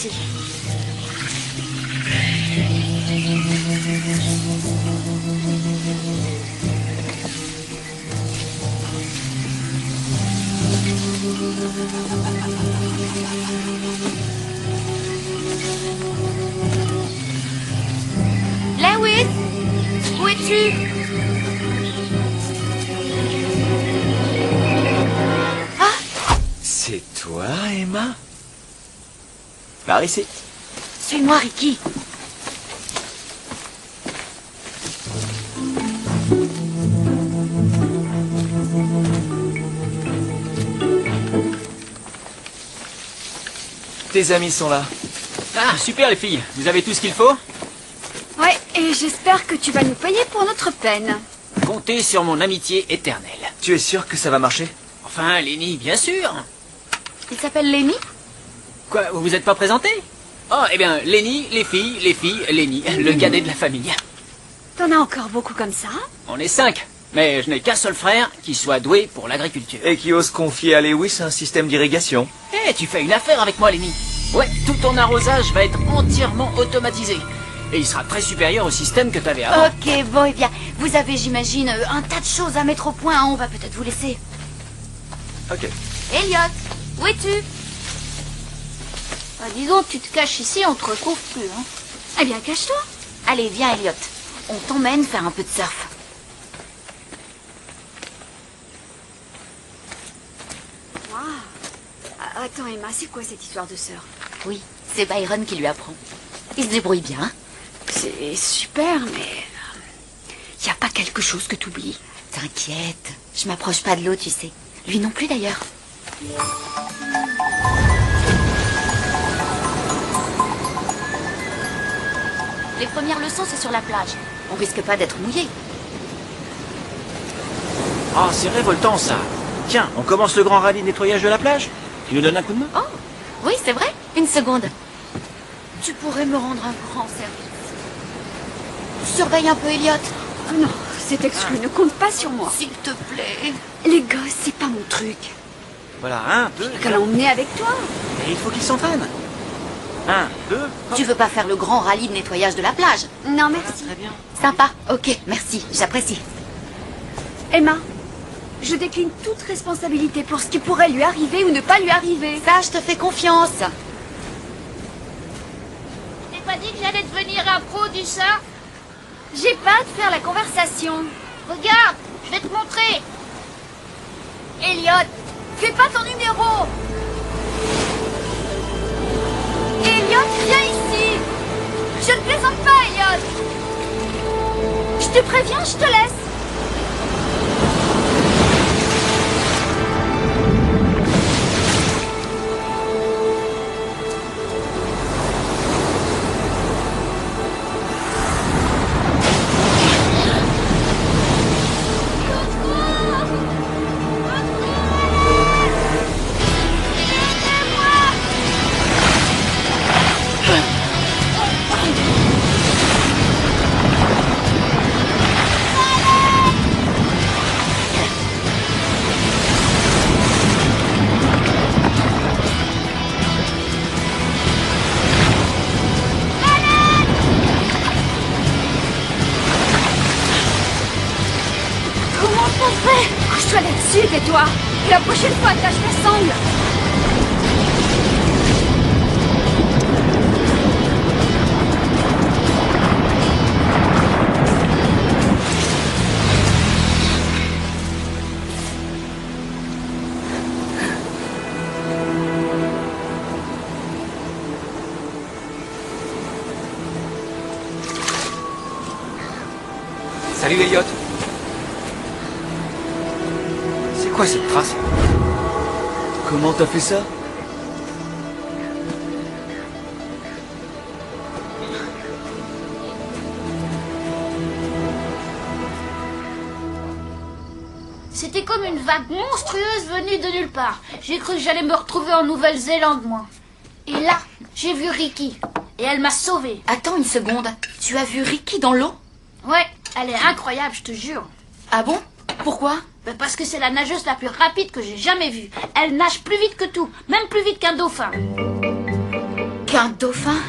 ici. Lewis, où es-tu? C'est toi, Emma? Par ici. Suis-moi, Ricky. Tes amis sont là. Ah, super les filles. Vous avez tout ce qu'il faut? Ouais, et j'espère que tu vas nous payer pour notre peine. Comptez sur mon amitié éternelle. Tu es sûr que ça va marcher? Enfin, Lenny, bien sûr. Il s'appelle Lenny? Quoi, vous vous êtes pas présenté? Oh, eh bien, Lenny, les filles, Lenny, le cadet de la famille. T'en as encore beaucoup comme ça? On est 5, mais je n'ai qu'un seul frère qui soit doué pour l'agriculture. Et qui ose confier à Lewis un système d'irrigation? Eh, tu fais une affaire avec moi, Lenny. Ouais, tout ton arrosage va être entièrement automatisé. Et il sera très supérieur au système que t'avais avant. Ok, bon, eh bien, vous avez, j'imagine, un tas de choses à mettre au point. On va peut-être vous laisser. Ok. Elliot, où es-tu? Bah, dis donc, tu te caches ici, on te retrouve plus, hein. Eh bien, cache-toi. Allez, viens, Elliot. On t'emmène faire un peu de surf. Waouh. Attends, Emma, c'est quoi cette histoire de sœur? Oui, c'est Byron qui lui apprend. Il se débrouille bien. Hein? C'est super, mais... Y a pas quelque chose que t'oublies? T'inquiète, je m'approche pas de l'eau, tu sais. Lui non plus, d'ailleurs. Les premières leçons, c'est sur la plage. On risque pas d'être mouillé. Ah, c'est révoltant, ça. Tiens, on commence le grand rallye de nettoyage de la plage. Tu nous donnes un coup de main? Oh, oui, c'est vrai. Une seconde. Tu pourrais me rendre un grand service. Surveille un peu, Elliot. Oh non, c'est exclu. Ne compte pas sur moi. S'il te plaît. Les gosses, c'est pas mon truc. Voilà, 1, 2, Qu'à l'emmener avec toi. et il faut qu'il s'entraîne. 1, 2, Tu veux pas faire le grand rallye de nettoyage de la plage? Non, merci. très bien. Sympa. Ok, merci. J'apprécie. Emma, je décline toute responsabilité pour ce qui pourrait lui arriver ou ne pas lui arriver. Ça, je te fais confiance. Je t'ai pas dit que j'allais devenir un pro du surf? J'ai pas de faire la conversation. Regarde, je vais te montrer. Elliot, fais pas ton numéro. Elliot, viens ici. Je ne plaisante pas, Elliot. Je te préviens, je te laisse. Couche-toi là-dessus, tais-toi. Et la prochaine fois, tâche ta sangle. Salut, Elliot. C'est quoi cette trace? Comment t'as fait ça? C'était comme une vague monstrueuse venue de nulle part. J'ai cru que j'allais me retrouver en Nouvelle-Zélande, moi. Et là, j'ai vu Ricky. Et elle m'a sauvée. Attends une seconde. Tu as vu Ricky dans l'eau? Ouais, elle est incroyable, je te jure. Ah bon? Pourquoi? Ben parce que c'est la nageuse la plus rapide que j'ai jamais vue. Elle nage plus vite que tout, même plus vite qu'un dauphin. qu'un dauphin?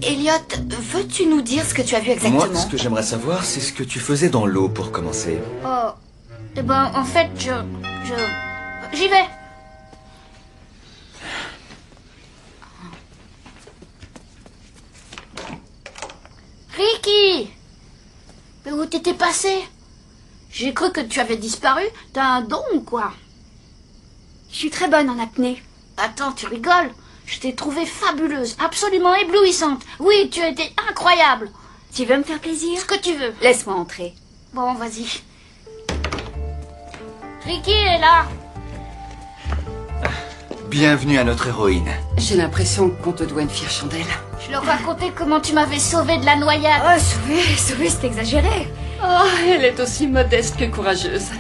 Elliot, veux-tu nous dire ce que tu as vu exactement? Moi, ce que j'aimerais savoir, c'est ce que tu faisais dans l'eau pour commencer. Oh, eh ben, en fait, j'y vais. Ricky! Mais où t'étais passé? J'ai cru que tu avais disparu. T'as un don ou quoi? Je suis très bonne en apnée. Attends, tu rigoles? Je t'ai trouvée fabuleuse, absolument éblouissante. Oui, tu as été incroyable. Tu veux me faire plaisir? Ce que tu veux. Laisse-moi entrer. Bon, vas-y. Ricky est là. Bienvenue à notre héroïne. J'ai l'impression qu'on te doit une fière chandelle. Je leur racontais comment tu m'avais sauvée de la noyade. Oh, sauver, c'est exagéré. Oh, elle est aussi modeste que courageuse.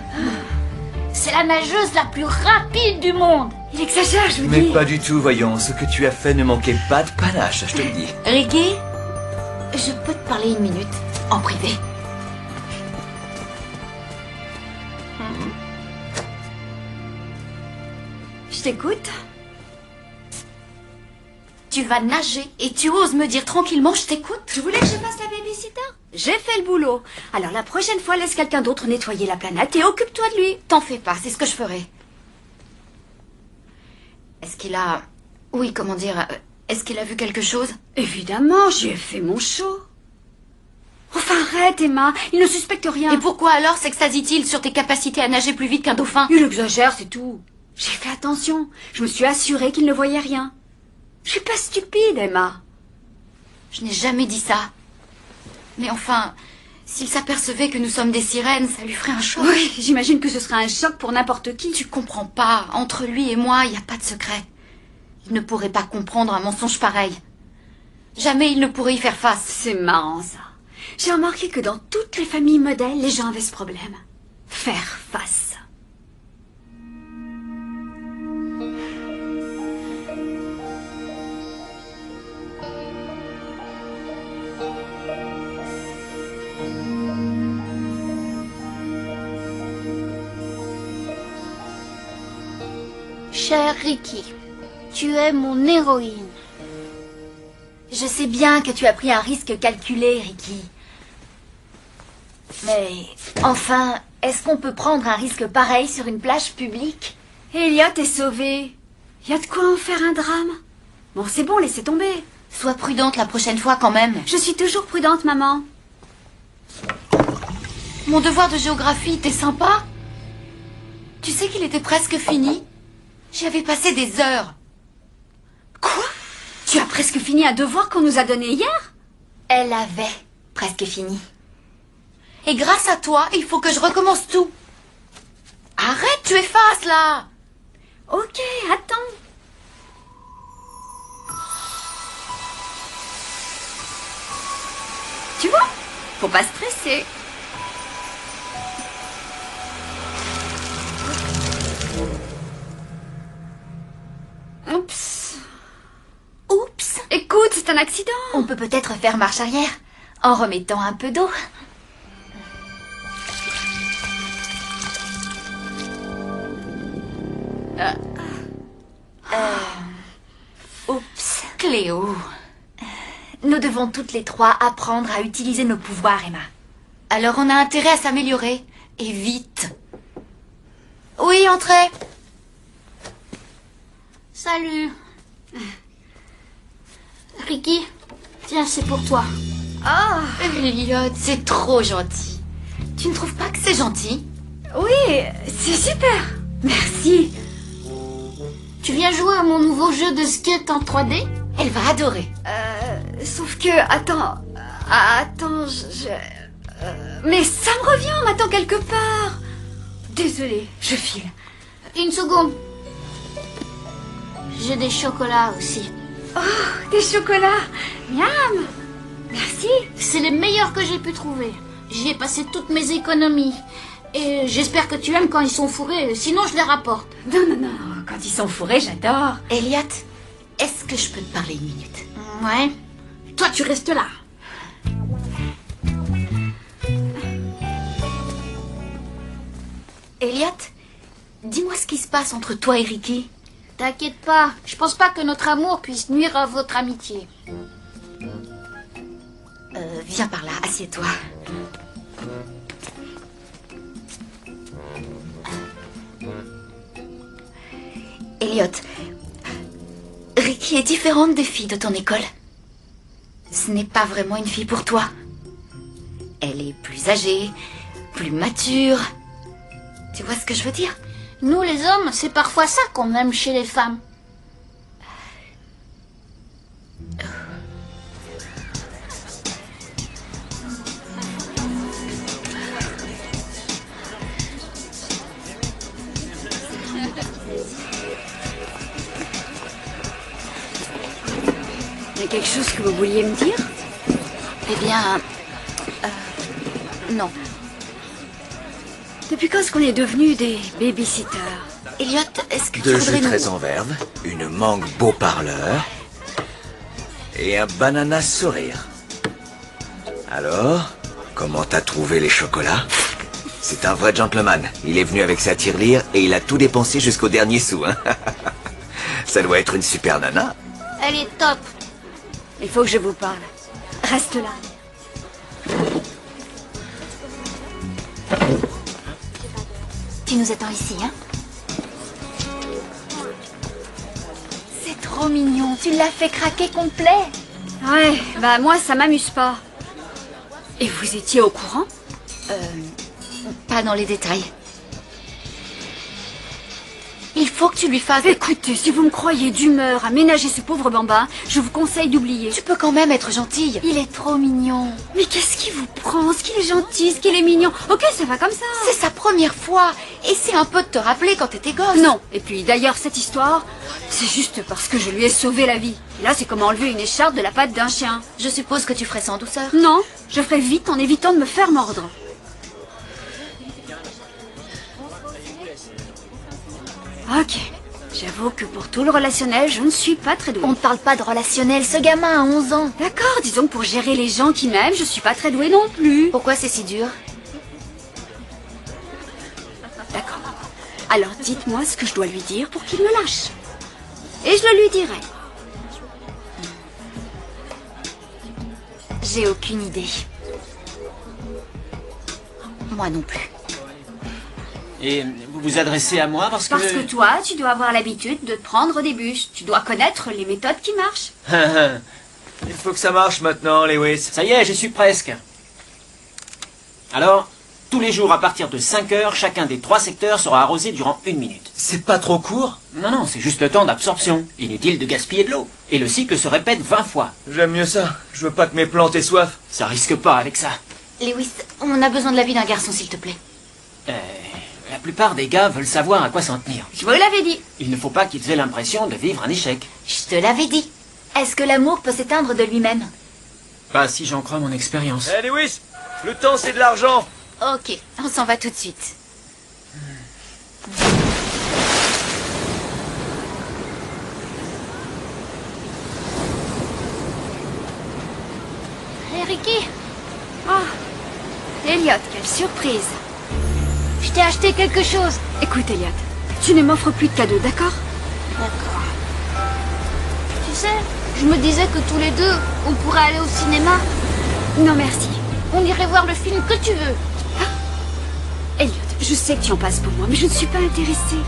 C'est la nageuse la plus rapide du monde. Il exagère, je vous Mais dis. pas du tout, voyons. Ce que tu as fait ne manquait pas de panache, je te le dis. Ricky, je peux te parler une minute, en privé. Je t'écoute. Tu vas nager et tu oses me dire tranquillement je t'écoute? Je voulais que je fasse la babysitter. J'ai fait le boulot. Alors la prochaine fois, laisse quelqu'un d'autre nettoyer la planète et occupe-toi de lui. T'en fais pas, c'est ce que je ferai. Est-ce qu'il a... Oui, comment dire... Est-ce qu'il a vu quelque chose? Évidemment, j'ai fait mon show. Enfin, arrête, Emma. Il ne suspecte rien. Et pourquoi alors s'extasie-t-il sur tes capacités à nager plus vite qu'un dauphin? Il exagère, c'est tout. J'ai fait attention. Je me suis assurée qu'il ne voyait rien. Je suis pas stupide, Emma. Je n'ai jamais dit ça. Mais enfin, s'il s'apercevait que nous sommes des sirènes, ça lui ferait un choc. Oui, j'imagine que ce serait un choc pour n'importe qui. Tu comprends pas. Entre lui et moi, il n'y a pas de secret. Il ne pourrait pas comprendre un mensonge pareil. Jamais il ne pourrait y faire face. C'est marrant, ça. J'ai remarqué que dans toutes les familles modèles, les gens avaient ce problème. Faire face. Cher Ricky, tu es mon héroïne. Je sais bien que tu as pris un risque calculé, Ricky. Mais, enfin, est-ce qu'on peut prendre un risque pareil sur une plage publique? Elliot est sauvé. Il y a de quoi en faire un drame. Bon, c'est bon, laissez tomber. Sois prudente la prochaine fois quand même. Je suis toujours prudente, maman. Mon devoir de géographie était sympa. Tu sais qu'il était presque fini? J'y avais passé des heures. Quoi? Tu as presque fini un devoir qu'on nous a donné hier? Elle avait presque fini. Et grâce à toi, il faut que je recommence tout. Arrête, tu effaces là. Ok, attends. Tu vois? Faut pas stresser. Oups. Oups. Écoute, c'est un accident. On peut peut-être faire marche arrière en remettant un peu d'eau. Oups. Cléo. Nous devons toutes les trois apprendre à utiliser nos pouvoirs, Emma. Alors on a intérêt à s'améliorer. Et vite. Oui, entrez. Salut. Ricky, tiens, c'est pour toi. Elliot, c'est trop gentil. Tu ne trouves pas que c'est gentil? Oui, c'est super. Merci. Tu viens jouer à mon nouveau jeu de skate en 3D? Elle va adorer. Sauf que, attends, mais ça me revient, on m'attend quelque part. Désolée, je file. Une seconde. J'ai des chocolats aussi. Oh, des chocolats. Miam. Merci. C'est les meilleurs que j'ai pu trouver. J'y ai passé toutes mes économies. Et j'espère que tu aimes quand ils sont fourrés, sinon je les rapporte. Non, quand ils sont fourrés, j'adore. Elliot, est-ce que je peux te parler une minute? Ouais. Toi, tu restes là. Elliot, dis-moi ce qui se passe entre toi et Ricky. T'inquiète pas, je pense pas que notre amour puisse nuire à votre amitié. Viens par là, assieds-toi. Elliot, Ricky est différente des filles de ton école. Ce n'est pas vraiment une fille pour toi. Elle est plus âgée, plus mature. Tu vois ce que je veux dire? Nous les hommes, c'est parfois ça qu'on aime chez les femmes. Il y a quelque chose que vous vouliez me dire? Eh bien... non. Depuis quand est-ce qu'on est devenus des babysitters? Elliot, est-ce que tu Deux voudrais jus nous... très en verve, une mangue beau parleur et un banana sourire. Alors, comment t'as trouvé les chocolats? C'est un vrai gentleman. Il est venu avec sa tirelire et il a tout dépensé jusqu'au dernier sou. Hein. Ça doit être une super nana. Elle est top. Il faut que je vous parle. Reste là. Tu nous attends ici, hein? C'est trop mignon. Tu l'as fait craquer complet. Ouais, bah moi ça m'amuse pas. Et vous étiez au courant? Pas dans les détails. Il faut que tu lui fasses... Écoutez, si vous me croyez d'humeur à ménager ce pauvre bambin, je vous conseille d'oublier. Tu peux quand même être gentille. Il est trop mignon. Mais qu'est-ce qui vous prend? Ce qu'il est gentil, ce qu'il est mignon. Ok, ça va comme ça. C'est sa première fois. Et c'est un peu de te rappeler quand t'étais gosse. Non. Et puis d'ailleurs, cette histoire, c'est juste parce que je lui ai sauvé la vie. Et là, c'est comme enlever une écharpe de la patte d'un chien. Je suppose que tu ferais ça en douceur. Non, je ferai vite en évitant de me faire mordre. Ok. J'avoue que pour tout le relationnel, je ne suis pas très douée. On ne parle pas de relationnel. Ce gamin a 11 ans. D'accord, disons que pour gérer les gens qui m'aiment, je suis pas très douée non plus. Pourquoi c'est si dur? D'accord. Alors dites-moi ce que je dois lui dire pour qu'il me lâche. Et je le lui dirai. J'ai aucune idée. Moi non plus. Et vous vous adressez à moi parce que... Parce que toi, tu dois avoir l'habitude de te prendre des bûches. Tu dois connaître les méthodes qui marchent. Il faut que ça marche maintenant, Lewis. Ça y est, j'y suis presque. Alors, tous les jours à partir de 5 heures, chacun des 3 secteurs sera arrosé durant 1 minute. C'est pas trop court? Non, c'est juste le temps d'absorption. Inutile de gaspiller de l'eau. Et le cycle se répète 20 fois. J'aime mieux ça. Je veux pas que mes plantes aient soif. Ça risque pas avec ça. Lewis, on a besoin de l'avis d'un garçon, s'il te plaît. La plupart des gars veulent savoir à quoi s'en tenir. Je vous l'avais dit. Il ne faut pas qu'ils aient l'impression de vivre un échec. Je te l'avais dit. Est-ce que l'amour peut s'éteindre de lui-même? Pas si j'en crois mon expérience. Hé, Lewis, le temps c'est de l'argent. Ok, on s'en va tout de suite. Hé, Ricky, Oh, Elliot, quelle surprise. je t'ai acheté quelque chose. Écoute, Elliot, tu ne m'offres plus de cadeaux, d'accord? D'accord. Tu sais, je me disais que tous les deux, on pourrait aller au cinéma. Non, merci. On irait voir le film que tu veux. Elliot, je sais que tu en passes pour moi, mais je ne suis pas intéressée.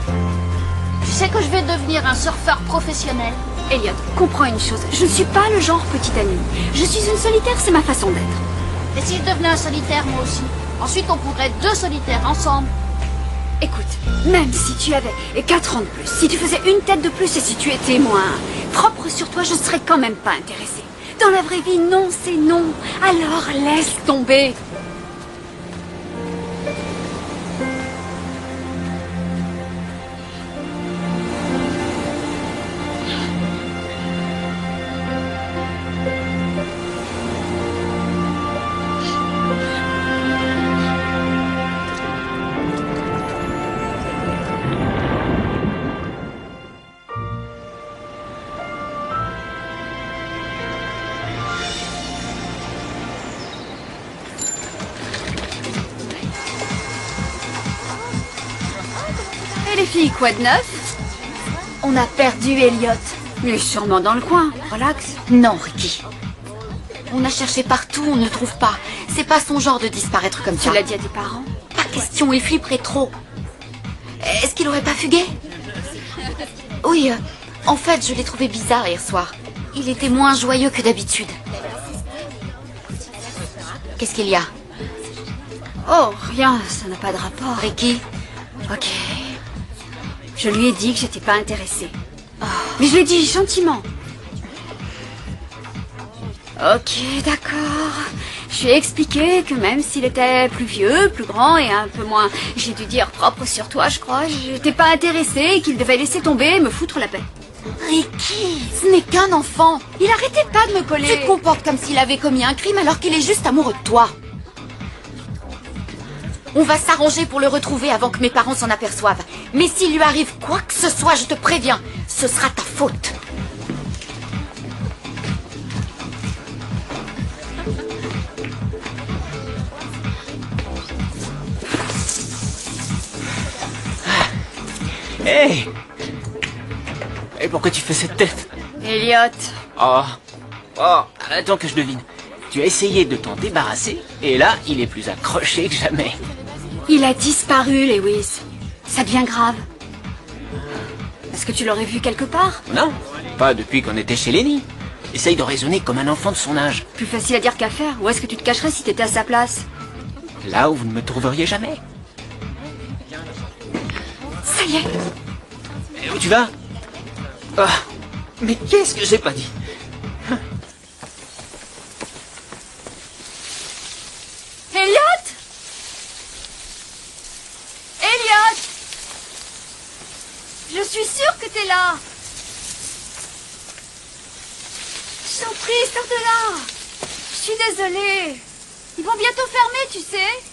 Tu sais que je vais devenir un surfeur professionnel. Elliot, comprends une chose, je ne suis pas le genre petit ami. Je suis une solitaire, c'est ma façon d'être. Et si je devenais un solitaire, moi aussi? Ensuite, on pourrait être 2 solitaires ensemble. Écoute, même si tu avais 4 ans de plus, si tu faisais une tête de plus et si tu étais moins propre sur toi, je ne serais quand même pas intéressée. Dans la vraie vie, non, c'est non. Alors laisse tomber. Et les filles, quoi de neuf? On a perdu Elliot. Il est sûrement dans le coin. Relax. Non, Ricky. On a cherché partout, on ne trouve pas. C'est pas son genre de disparaître comme ça. Tu l'as dit à tes parents? Pas question, il flipperait trop. Est-ce qu'il aurait pas fugué? Oui, en fait, je l'ai trouvé bizarre hier soir. Il était moins joyeux que d'habitude. Qu'est-ce qu'il y a? Oh, rien, ça n'a pas de rapport. Ricky? Ok. Je lui ai dit que j'étais pas intéressée. Mais je l'ai dit gentiment. Ok, d'accord. Je lui ai expliqué que même s'il était plus vieux, plus grand et un peu moins, j'ai dû dire propre sur toi, je crois, j'étais pas intéressée et qu'il devait laisser tomber et me foutre la paix. Ricky, ce n'est qu'un enfant. Il arrêtait pas de me coller. Tu te comportes comme s'il avait commis un crime alors qu'il est juste amoureux de toi. On va s'arranger pour le retrouver avant que mes parents s'en aperçoivent. Mais s'il lui arrive quoi que ce soit, je te préviens, ce sera ta faute. Hé! Et pourquoi tu fais cette tête? Elliot. Oh, attends que je devine. Tu as essayé de t'en débarrasser, et là, il est plus accroché que jamais. Il a disparu, Lewis. Ça devient grave. Est-ce que tu l'aurais vu quelque part? Non, pas depuis qu'on était chez Lenny. Essaye de raisonner comme un enfant de son âge. Plus facile à dire qu'à faire. Où est-ce que tu te cacherais si t'étais à sa place? Là où vous ne me trouveriez jamais. Ça y est. Et où tu vas? Ah, mais qu'est-ce que j'ai pas dit? Elliot! Elliot! Je suis sûre que t'es là. Je t'en prie, sors de là. Je suis désolée. Ils vont bientôt fermer, tu sais.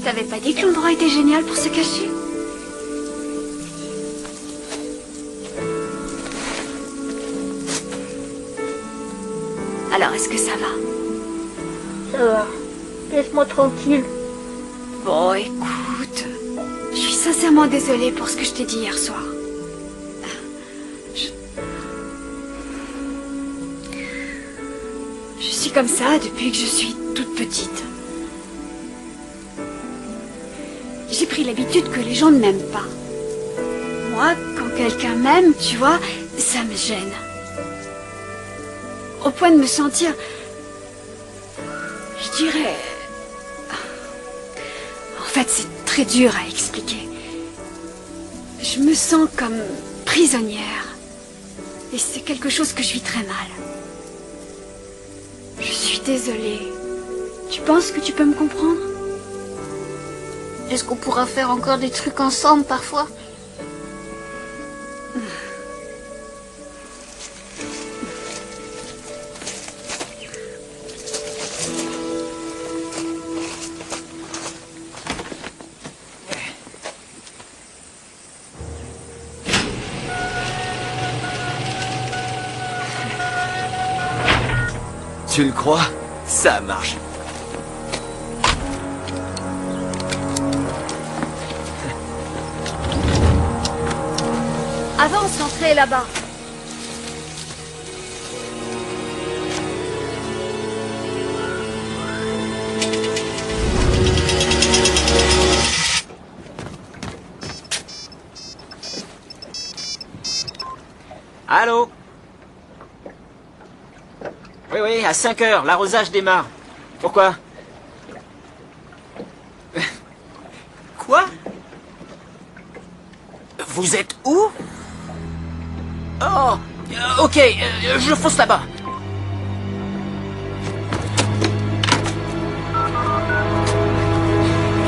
T'avais pas dit que l'endroit était génial pour se cacher? Alors, est-ce que ça va? Ça va. Laisse-moi tranquille. Bon, écoute, je suis sincèrement désolée pour ce que je t'ai dit hier soir. Je suis comme ça depuis que je suis toute petite. J'ai pris l'habitude que les gens ne m'aiment pas. Moi, quand quelqu'un m'aime, tu vois, ça me gêne. Au point de me sentir, je dirais... En fait, c'est très dur à expliquer. Je me sens comme prisonnière. Et c'est quelque chose que je vis très mal. Je suis désolée. Tu penses que tu peux me comprendre? Est-ce qu'on pourra faire encore des trucs ensemble parfois? Tu le crois? Ça marche. Avance, l'entrée est là-bas. Allô? Oui, à 5 heures, l'arrosage démarre. Pourquoi? Quoi? Vous êtes où? Oh, ok, je fonce là-bas.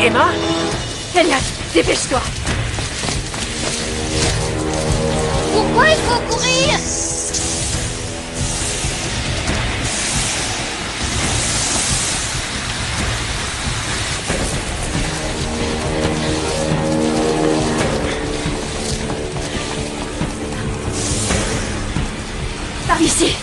Emma? Elliot, dépêche-toi. Pourquoi il faut courir? Par ici.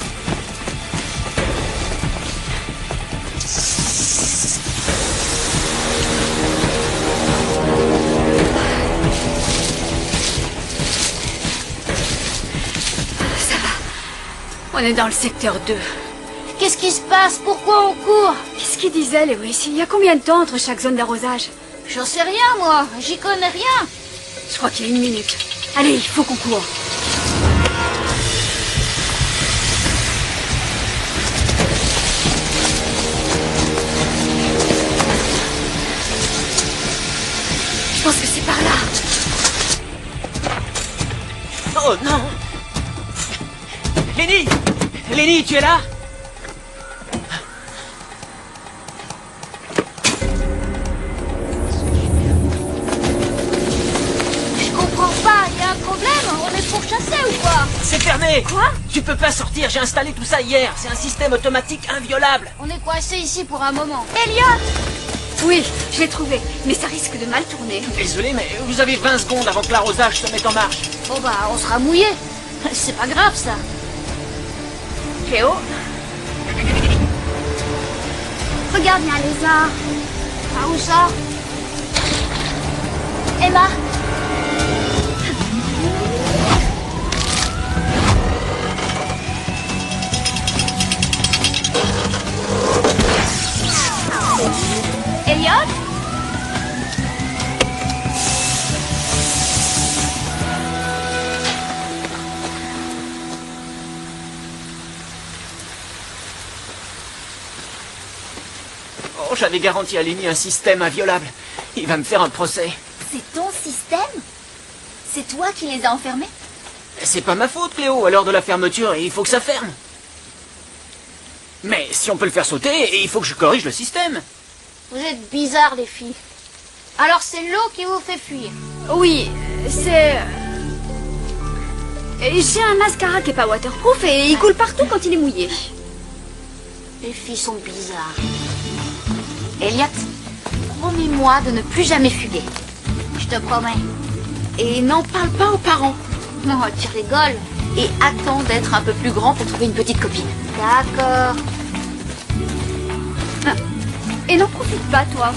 est dans le secteur 2. Qu'est-ce qui se passe? Pourquoi on court? Qu'est-ce qu'il disait, Lewis? Il y a combien de temps entre chaque zone d'arrosage? J'en sais rien, moi. J'y connais rien. Je crois qu'il y a 1 minute. Allez, il faut qu'on court. Je pense que c'est par là. Oh non! Lenny! Lenny, tu es là? Je comprends pas. Il y a un problème. On est pourchassés ou quoi? C'est fermé! Quoi? Tu peux pas sortir, j'ai installé tout ça hier. C'est un système automatique inviolable. On est coincés ici pour un moment. Elliot! Oui, je l'ai trouvé. Mais ça risque de mal tourner. Désolé, mais vous avez 20 secondes avant que l'arrosage se mette en marche. Bon bah, on sera mouillé. C'est pas grave, ça. Cléo? Regarde, il y a un lézard. Ah, où ça? Emma, Elliot? Oh, j'avais garanti à Lenny un système inviolable. Il va me faire un procès. C'est ton système? C'est toi qui les as enfermés? C'est pas ma faute, Cléo. À l'heure de la fermeture, il faut que ça ferme. Mais si on peut le faire sauter, il faut que je corrige le système. Vous êtes bizarres, les filles. Alors c'est l'eau qui vous fait fuir. Oui, c'est... J'ai un mascara qui est pas waterproof et il coule partout quand il est mouillé. Les filles sont bizarres. Elliot, promets-moi de ne plus jamais fuguer. Je te promets. Et n'en parle pas aux parents. Oh, tu rigoles. Et attends d'être un peu plus grand pour trouver une petite copine. D'accord. Et n'en profite pas, toi.